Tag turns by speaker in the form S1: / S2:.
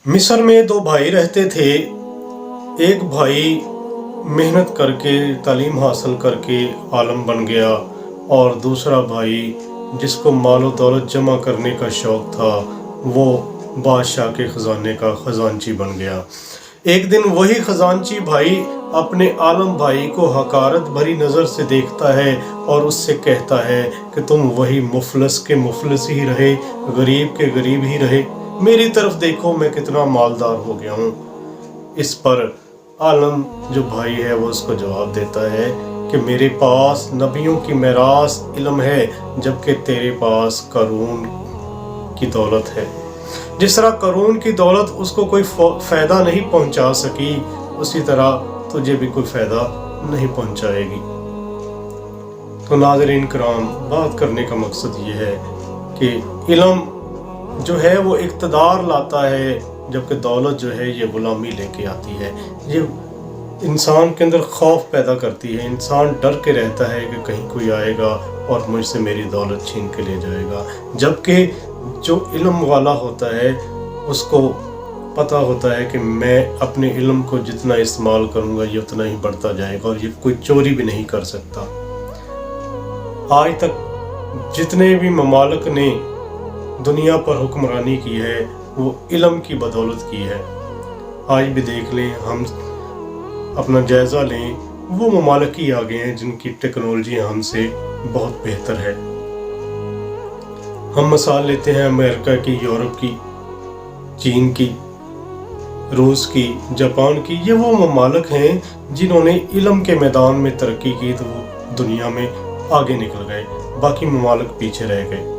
S1: मिस्र में दो भाई रहते थे। एक भाई मेहनत करके तालीम हासिल करके आलम बन गया और दूसरा भाई जिसको मालो दौलत जमा करने का शौक़ था वो बादशाह के ख़जाने का ख़जानची बन गया। एक दिन वही ख़जानची भाई अपने आलम भाई को हकारत भरी नज़र से देखता है और उससे कहता है कि तुम वही मुफलस के मुफलस ही रहे, गरीब के गरीब ही रहे, मेरी तरफ देखो मैं कितना मालदार हो गया हूँ। इस पर आलम जो भाई है वो उसको जवाब देता है कि मेरे पास नबियों की मेरास इल्म है, जबकि तेरे पास कारून की दौलत है। जिस तरह कारून की दौलत उसको कोई फ़ायदा नहीं पहुंचा सकी, उसी तरह तुझे भी कोई फ़ायदा नहीं पहुंचाएगी। तो नाज़रीन किराम, बात करने का मकसद ये है कि इल्म जो है वो इक़्तिदार लाता है, जबकि दौलत जो है ये ग़ुलामी लेके आती है। ये इंसान के अंदर खौफ पैदा करती है, इंसान डर के रहता है कि कहीं कोई आएगा और मुझसे मेरी दौलत छीन के ले जाएगा। जबकि जो इल्म वाला होता है उसको पता होता है कि मैं अपने इल्म को जितना इस्तेमाल करूँगा ये उतना ही बढ़ता जाएगा और ये कोई चोरी भी नहीं कर सकता। आज तक जितने भी ममालिक ने दुनिया पर हुक्मरानी की है वो इल्म की बदौलत की है। आज भी देख लें, हम अपना जायज़ा लें, वो ममालिक ही आगे हैं जिनकी टेक्नोलॉजी हमसे बहुत बेहतर है। हम मिसाल लेते हैं अमेरिका की, यूरोप की, चीन की, रूस की, जापान की। ये वो ममालिक हैं जिन्होंने इल्म के मैदान में तरक्की की तो वो दुनिया में आगे निकल गए, बाकी ममालिक पीछे रह गए।